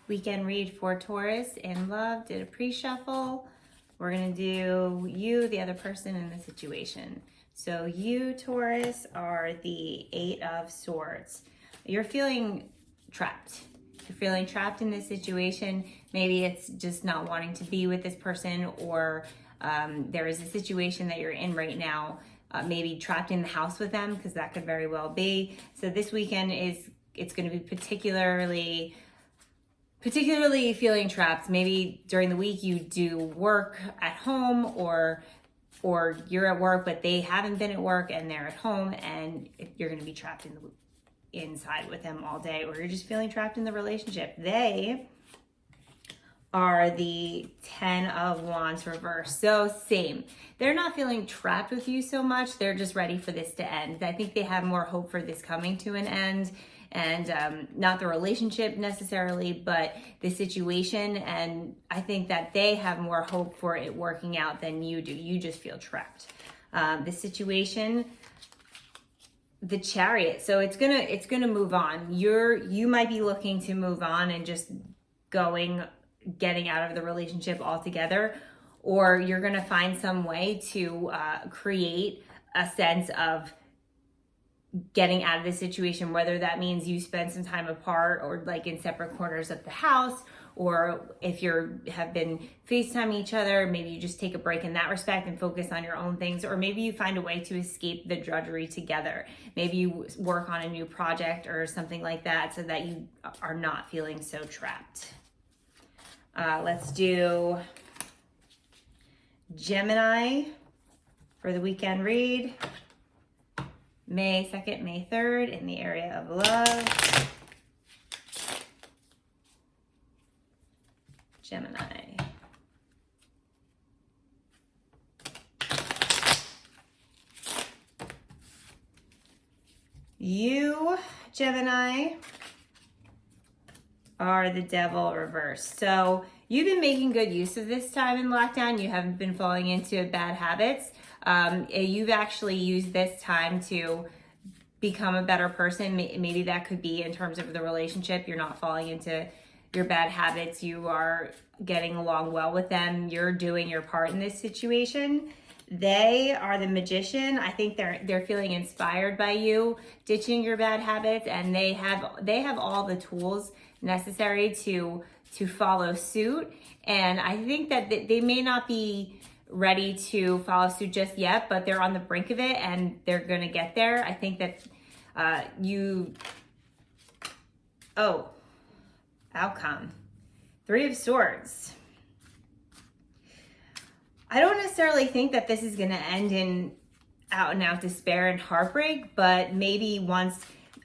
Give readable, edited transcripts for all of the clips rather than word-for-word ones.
Weekend read for Taurus in love. Did a pre-shuffle. We're going to do you, the other person in the situation. So you, Taurus, are the Eight of Swords. You're feeling trapped. You're feeling trapped in this situation. Maybe it's just not wanting to be with this person, or there is a situation that you're in right now, maybe trapped in the house with them, because that could very well be. So this weekend it's going to be particularly feeling trapped. Maybe during the week you do work at home, or you're at work but they haven't been at work and they're at home, and you're going to be trapped inside with them all day, or you're just feeling trapped in the relationship. They are the Ten of Wands reversed. So same. They're not feeling trapped with you so much. They're just ready for this to end. I think they have more hope for this coming to an end, and not the relationship necessarily, but the situation. And I think that they have more hope for it working out than you do. You just feel trapped. The situation, the Chariot. So it's gonna move on. You might be looking to move on and just getting out of the relationship altogether, or you're gonna find some way to create a sense of getting out of the situation, whether that means you spend some time apart or like in separate corners of the house, or if have been FaceTiming each other, maybe you just take a break in that respect and focus on your own things, or maybe you find a way to escape the drudgery together. Maybe you work on a new project or something like that so that you are not feeling so trapped. Let's do Gemini for the weekend read. May 2nd, May 3rd, in the area of love. Gemini. You, Gemini, are the Devil reversed. So you've been making good use of this time in lockdown. You haven't been falling into bad habits. You've actually used this time to become a better person. Maybe that could be in terms of the relationship. You're not falling into your bad habits. You are getting along well with them. You're doing your part in this situation. They are the Magician. I think they're feeling inspired by you ditching your bad habits, and they have all the tools necessary to follow suit. And I think that they may not be ready to follow suit just yet, but they're on the brink of it and they're going to get there. I think that outcome. Three of Swords. I don't necessarily think that this is going to end in out and out despair and heartbreak, but maybe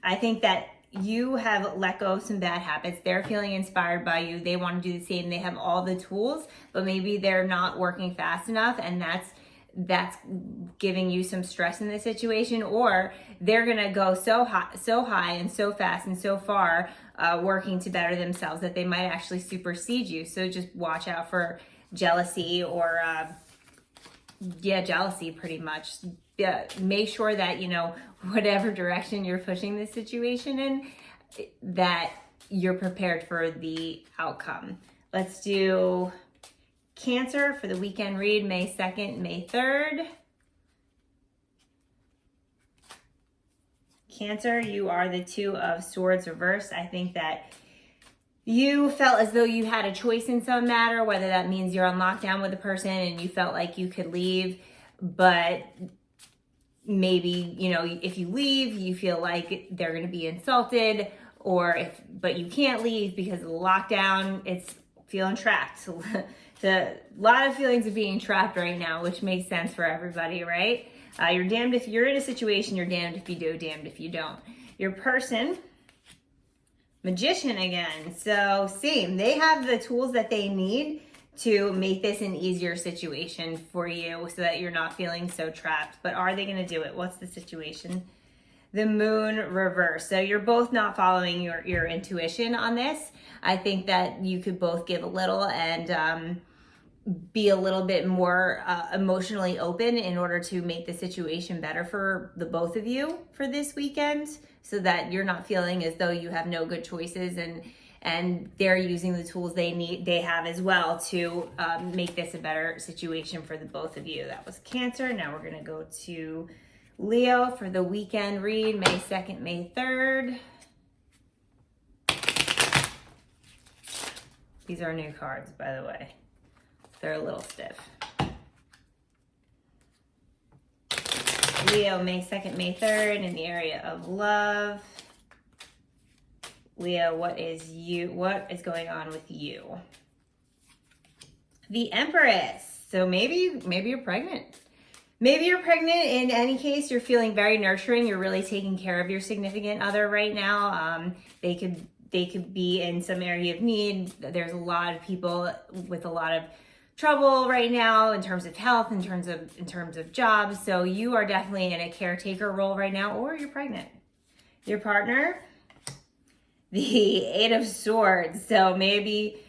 I think that you have let go of some bad habits. They're feeling inspired by you. They want to do the same. They have all the tools, but maybe they're not working fast enough, and that's giving you some stress in this situation. Or they're gonna go so high and so fast and so far, working to better themselves, that they might actually supersede you. So just watch out for jealousy, or jealousy pretty much. Make sure that, whatever direction you're pushing this situation in, that you're prepared for the outcome. Let's do Cancer for the weekend read, May 2nd, May 3rd. Cancer, you are the Two of Swords reversed. I think that you felt as though you had a choice in some matter, whether that means you're on lockdown with a person and you felt like you could leave, but maybe, if you leave, you feel like they're going to be insulted, but you can't leave because of the lockdown. It's feeling trapped. A lot of feelings of being trapped right now, which makes sense for everybody, right? You're damned if you're in a situation, you're damned if you do, damned if you don't. Your person, Magician again. So same, they have the tools that they need to make this an easier situation for you so that you're not feeling so trapped. But are they going to do it? What's the situation? The Moon reverse. So you're both not following your intuition on this. I think that you could both give a little and be a little bit more emotionally open in order to make the situation better for the both of you for this weekend, so that you're not feeling as though you have no good choices and they're using the tools they have as well to make this a better situation for the both of you. That was Cancer. Now we're going to go to Leo for the weekend read, May 2nd, May 3rd. These are new cards, by the way. They're a little stiff. Leo, May 2nd, May 3rd, in the area of love. Leo, what is going on with you? The Empress. So maybe you're pregnant. Maybe you're pregnant. In any case, you're feeling very nurturing. You're really taking care of your significant other right now. They could be in some area of need. There's a lot of people with a lot of trouble right now in terms of health, in terms of jobs. So you are definitely in a caretaker role right now, or you're pregnant. Your partner, the Eight of Swords. So maybe,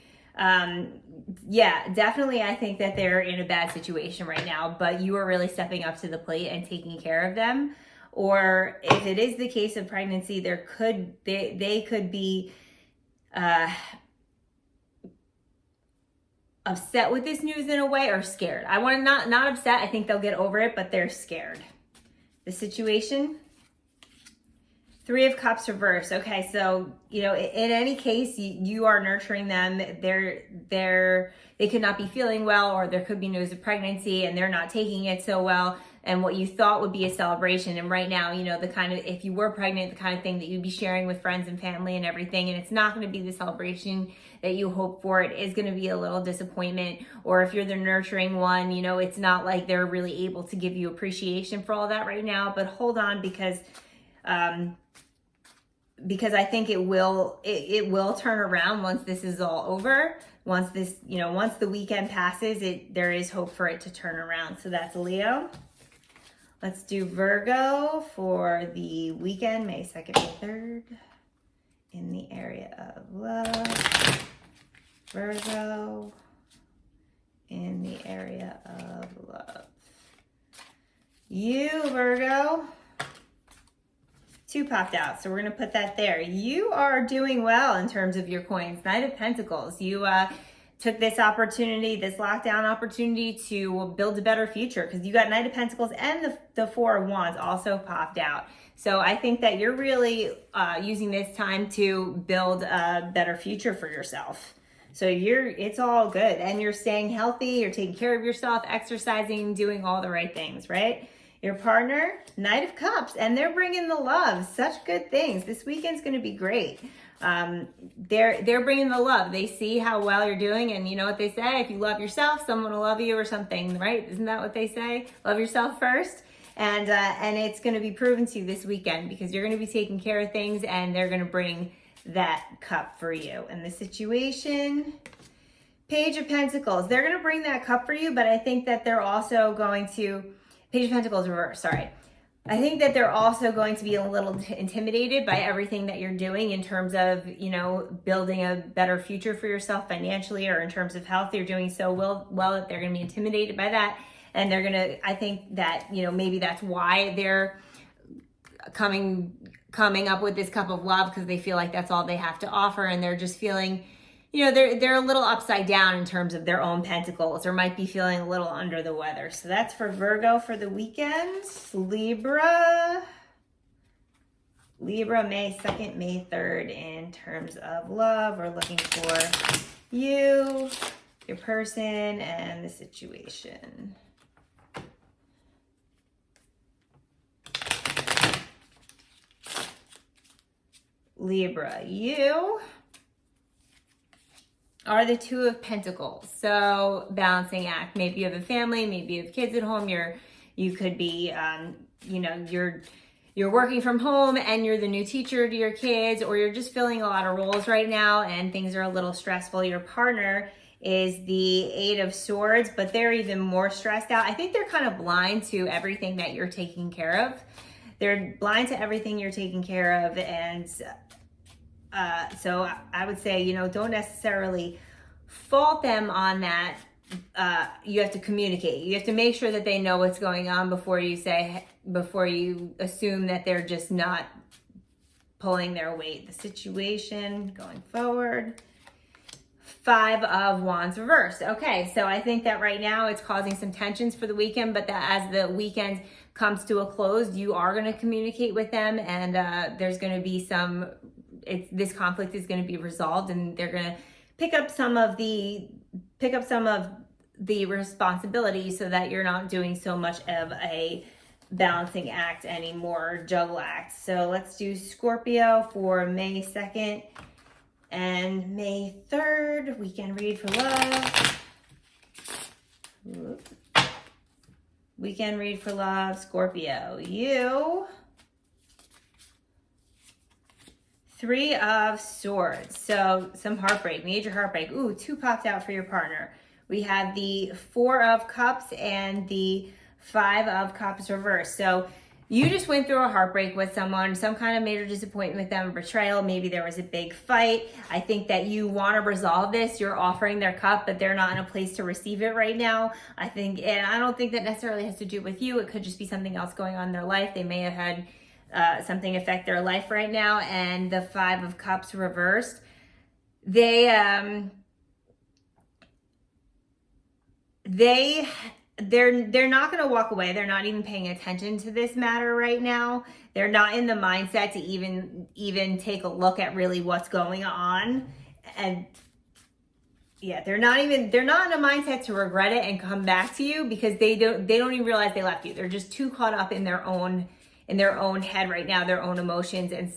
yeah, definitely I think that they're in a bad situation right now, but you are really stepping up to the plate and taking care of them. Or if it is the case of pregnancy, they could be upset with this news in a way, or scared. I want to not upset. I think they'll get over it, but they're scared. The situation, Three of Cups reversed. Okay, so in any case, you are nurturing them. They could not be feeling well, or there could be news of pregnancy and they're not taking it so well. And what you thought would be a celebration, and right now, the kind of, if you were pregnant, the kind of thing that you'd be sharing with friends and family and everything, and it's not going to be the celebration that you hope for. It is going to be a little disappointment. Or if you're the nurturing one, it's not like they're really able to give you appreciation for all that right now. But hold on, because I think it will turn around once this is all over. Once the weekend passes, there is hope for it to turn around. So that's Leo. Let's do Virgo for the weekend, May 2nd, May 3rd, in the area of love. Virgo, in the area of love. You, Virgo. Two popped out, so we're going to put that there. You are doing well in terms of your coins. Knight of Pentacles. You took this opportunity, this lockdown opportunity, to build a better future, because you got Knight of Pentacles and the Four of Wands also popped out. So I think that you're really using this time to build a better future for yourself. So it's all good, and you're staying healthy, you're taking care of yourself, exercising, doing all the right things, right? Your partner, Knight of Cups, and they're bringing the love. Such good things. This weekend's going to be great. They're bringing the love. They see how well you're doing, and you know what they say? If you love yourself, someone will love you, or something, right? Isn't that what they say? Love yourself first. And it's going to be proven to you this weekend, because you're going to be taking care of things, and they're going to bring that cup for you. And the situation, Page of Pentacles. They're going to bring that cup for you, but I think that they're also going to, Page of Pentacles reverse, sorry. I think that they're also going to be a little intimidated by everything that you're doing in terms of, building a better future for yourself financially, or in terms of health. You're doing so well that they're going to be intimidated by that. And they're going to, I think that, maybe that's why they're coming up with this cup of love, because they feel like that's all they have to offer. And they're just feeling, they're a little upside down in terms of their own pentacles, or might be feeling a little under the weather. So that's for Virgo for the weekend. Libra, May 2nd, May 3rd, in terms of love. We're looking for you, your person, and the situation. Libra, you are the Two of Pentacles. So balancing act. Maybe you have a family, maybe you have kids at home. You could be, you're working from home and you're the new teacher to your kids, or you're just filling a lot of roles right now and things are a little stressful. Your partner is the Eight of Swords, but they're even more stressed out. I think they're kind of blind to everything that you're taking care of. They're blind to everything you're taking care of. And so I would say, don't necessarily fault them on that. You have to communicate. You have to make sure that they know what's going on before you assume that they're just not pulling their weight. The situation going forward. 5 of Wands reversed. Okay, so I think that right now it's causing some tensions for the weekend, but that as the weekend comes to a close, you are going to communicate with them, and there's going to be some, this conflict is going to be resolved, and they're going to pick up some of the responsibility so that you're not doing so much of a balancing act anymore, juggle act. So let's do Scorpio for May 2nd. And May 3rd, weekend read for love. Weekend read for love, Scorpio. You. 3 of Swords. So some heartbreak, major heartbreak. Ooh, 2 popped out for your partner. We have the 4 of Cups and the 5 of Cups reversed. So you just went through a heartbreak with someone, some kind of major disappointment with them, betrayal. Maybe there was a big fight. I think that you want to resolve this. You're offering their cup, but they're not in a place to receive it right now. I think, and I don't think that necessarily has to do with you. It could just be something else going on in their life. They may have had something affect their life right now. And the 5 of Cups reversed. They're not going to walk away. They're not even paying attention to this matter right now. They're not in the mindset to even take a look at really what's going on. And yeah, they're not in a mindset to regret it and come back to you, because they don't even realize they left you. They're just too caught up in their own head right now, their own emotions, and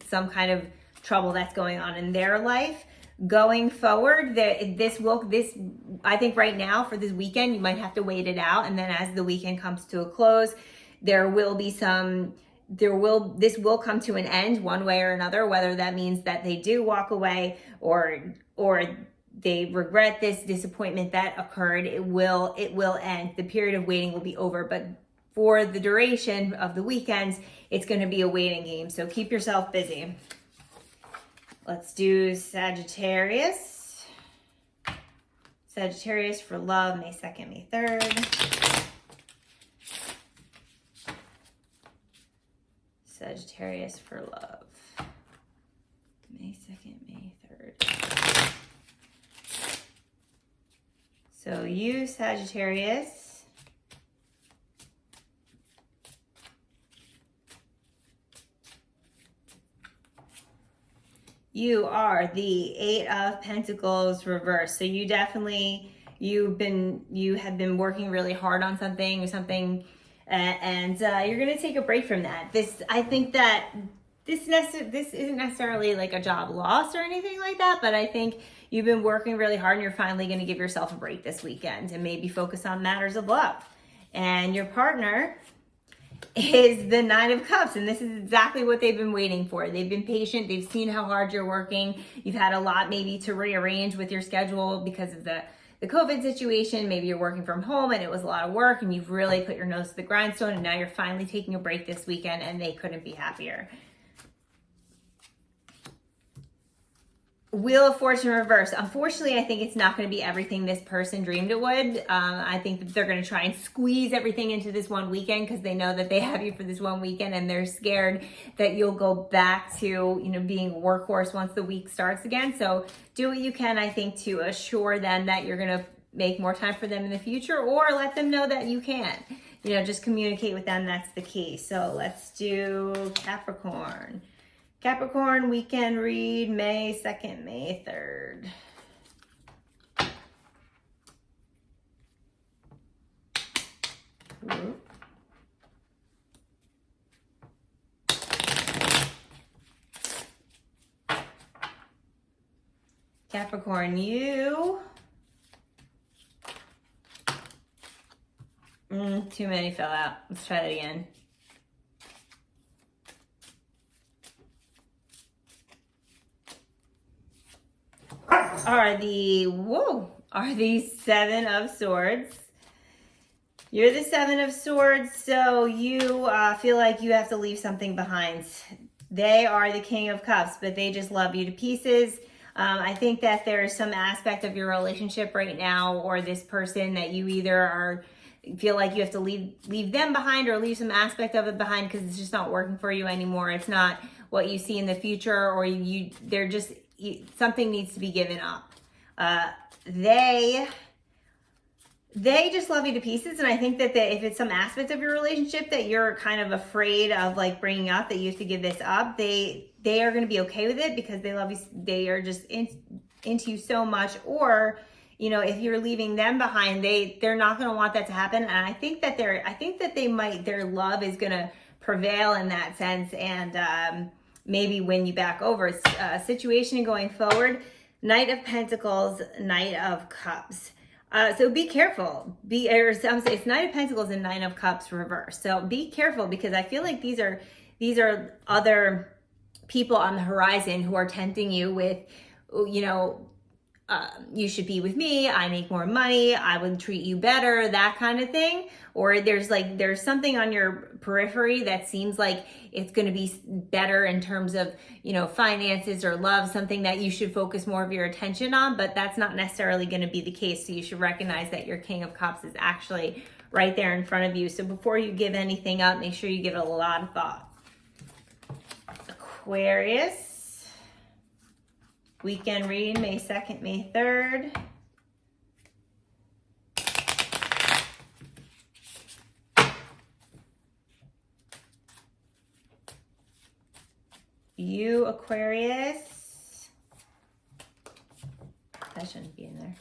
some kind of trouble that's going on in their life. Going forward, I think right now for this weekend, you might have to wait it out. And then as the weekend comes to a close, this will come to an end one way or another, whether that means that they do walk away or they regret this disappointment that occurred. It will end. The period of waiting will be over, but for the duration of the weekends, it's going to be a waiting game. So keep yourself busy. Let's do Sagittarius. Sagittarius for love, May 2nd, May 3rd. Sagittarius for love, May 2nd, May 3rd. So you, Sagittarius. You are the 8 of Pentacles reversed. So you have been working really hard on something, and you're going to take a break from that. I think that this isn't necessarily like a job loss or anything like that, but I think you've been working really hard, and you're finally going to give yourself a break this weekend and maybe focus on matters of love. And your partner is the 9 of Cups, and this is exactly what they've been waiting for. They've been patient. They've seen how hard you're working. You've had a lot maybe to rearrange with your schedule because of the COVID situation. Maybe you're working from home and it was a lot of work, and you've really put your nose to the grindstone, and now you're finally taking a break this weekend, and they couldn't be happier. Wheel of Fortune reverse. Unfortunately, I think it's not going to be everything this person dreamed it would. I think that they're going to try and squeeze everything into this one weekend because they know that they have you for this one weekend, and they're scared that you'll go back to, being a workhorse once the week starts again. So do what you can, I think, to assure them that you're going to make more time for them in the future, or let them know that you can't. Just communicate with them that's the case. So let's do Capricorn. Capricorn weekend read, May 2nd, May 3rd. Ooh. Capricorn, you. Too many fell out. Let's try that again. Are the 7 of Swords. You're the 7 of Swords, so you feel like you have to leave something behind. They are the King of Cups, but they just love you to pieces. I think that there's some aspect of your relationship right now, or this person, that you either feel like you have to leave them behind, or leave some aspect of it behind because it's just not working for you anymore. It's not what you see in the future, or something needs to be given up. They just love you to pieces, and I think that if it's some aspect of your relationship that you're kind of afraid of like bringing up, that you have to give this up, they are going to be okay with it because they love you. They are just into you so much. Or, you know, if you're leaving them behind, they're not going to want that to happen. And I think that their love is going to prevail in that sense, and maybe win you back over. Situation going forward: Knight of Pentacles, Knight of Cups. So be careful. It's Knight of Pentacles and Nine of Cups reverse. So be careful, because I feel like these are other people on the horizon who are tempting you with, you know, you should be with me, I make more money, I would treat you better, that kind of thing. Or there's something on your periphery that seems like it's going to be better in terms of, you know, finances or love, something that you should focus more of your attention on, but that's not necessarily going to be the case. So you should recognize that your King of Cups is actually right there in front of you. So before you give anything up, make sure you give it a lot of thought. Aquarius, weekend reading, May 2nd, May 3rd. You, Aquarius. That shouldn't be in there.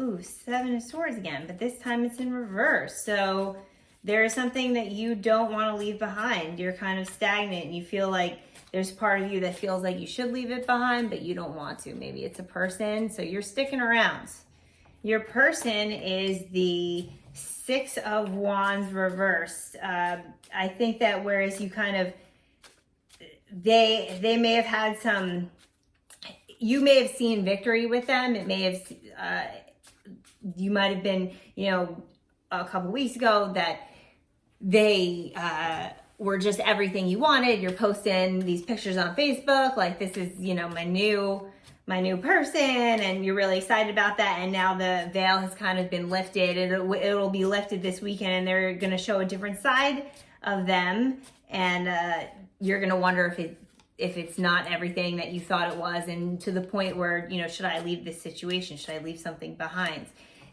Ooh, Seven of Swords again, but this time it's in reverse. So there is something that you don't want to leave behind. You're kind of stagnant. You feel like there's part of you that feels like you should leave it behind, but you don't want to. Maybe it's a person, so you're sticking around. Your person is the Six of Wands reversed. I think that whereas you kind of, they may have had some, you may have seen victory with them. It may have, you might have been, you know, a couple weeks ago that they were just everything you wanted. You're posting these pictures on Facebook, like, this is, you know, my new person, and you're really excited about that. And now the veil has kind of been lifted. It'll be lifted this weekend, and they're going to show a different side of them. And you're going to wonder if it's not everything that you thought it was, and to the point where, you know, should I leave this situation? Should I leave something behind?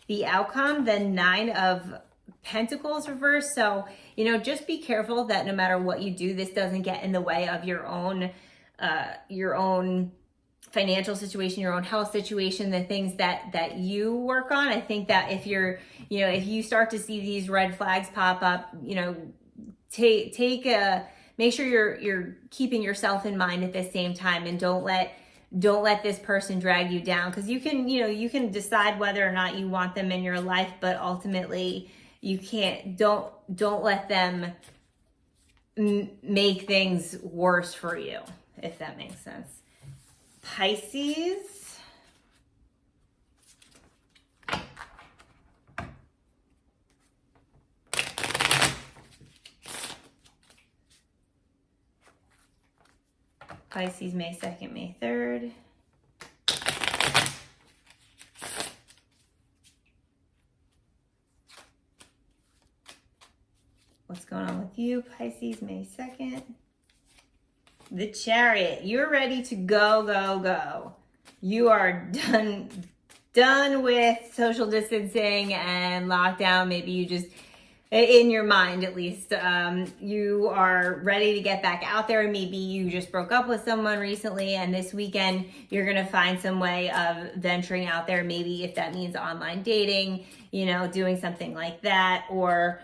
The outcome, the Nine of Pentacles reverse. So, you know, just be careful that no matter what you do, this doesn't get in the way of your own financial situation, your own health situation, the things that you work on. I think that if you start to see these red flags pop up, you know, make sure you're keeping yourself in mind at the same time, and don't let this person drag you down, because you can decide whether or not you want them in your life, but ultimately you can't. Don't let them make things worse for you, if that makes sense. Pisces. Pisces, May 2nd, May 3rd. What's going on with you, Pisces, May 2nd? The Chariot. You're ready to go, go, go. You are done with social distancing and lockdown. Maybe you just, in your mind at least, you are ready to get back out there. Maybe you just broke up with someone recently, and this weekend you're going to find some way of venturing out there. Maybe if that means online dating, you know, doing something like that, or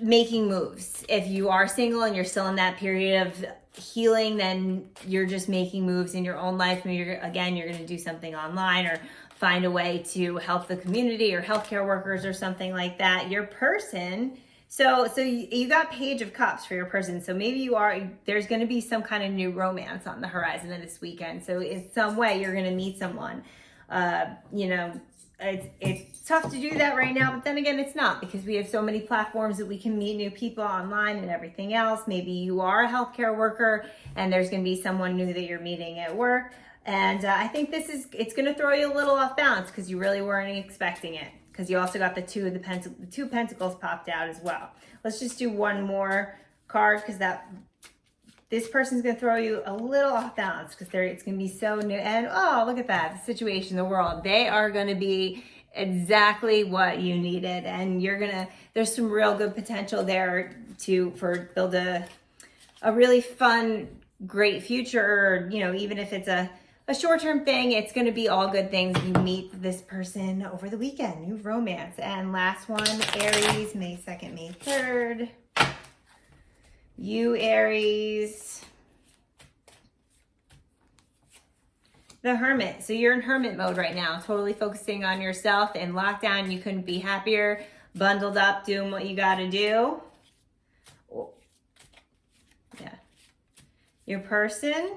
making moves. If you are single and you're still in that period of healing, then you're just making moves in your own life. Maybe you're going to do something online, or find a way to help the community or healthcare workers or something like that. Your person, so you got Page of Cups for your person. So maybe there's going to be some kind of new romance on the horizon of this weekend. So in some way you're going to meet someone. You know, it's tough to do that right now, but then again, it's not, because we have so many platforms that we can meet new people online and everything else. Maybe you are a healthcare worker and there's going to be someone new that you're meeting at work. And I think it's going to throw you a little off balance because you really weren't expecting it. because you also got the two pentacles popped out as well. Let's just do one more card, because this person's going to throw you a little off balance, because it's going to be so new. And oh, look at that, the situation, the world. They are going to be exactly what you needed, and there's some real good potential there for build a really fun, great future. Or, even if it's a short-term thing, it's going to be all good things. You meet this person over the weekend, new romance. And last one, Aries, May 2nd, May 3rd. You, Aries. The Hermit. So you're in hermit mode right now, totally focusing on yourself. In lockdown, you couldn't be happier, bundled up, doing what you got to do. Yeah. Your person,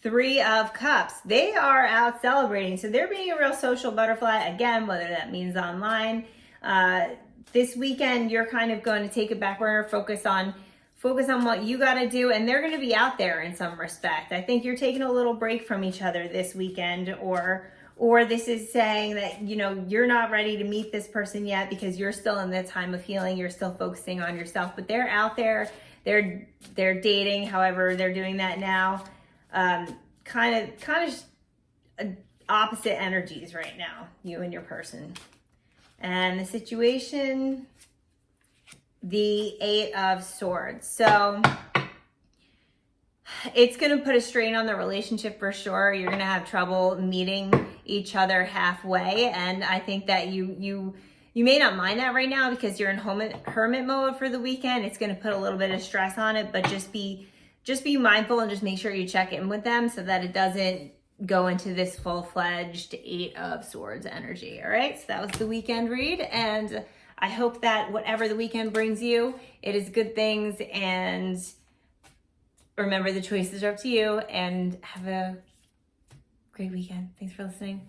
3 of Cups. They are out celebrating. So they're being a real social butterfly. Again, whether that means online. This weekend, you're kind of going to take it back burner, focus on what you got to do, and they're going to be out there in some respect. I think you're taking a little break from each other this weekend, or this is saying that, you're not ready to meet this person yet because you're still in the time of healing. You're still focusing on yourself, but they're out there. They're dating, however they're doing that now. Kind of opposite energies right now, you and your person. And the situation, the 8 of Swords. So it's going to put a strain on the relationship for sure. You're going to have trouble meeting each other halfway. And I think that you may not mind that right now because you're in hermit mode for the weekend. It's going to put a little bit of stress on it, but just be mindful and just make sure you check in with them so that it doesn't go into this full-fledged 8 of Swords energy. All right, so that was the weekend read, and I hope that whatever the weekend brings you, it is good things. And remember, the choices are up to you, and have a great weekend. Thanks for listening.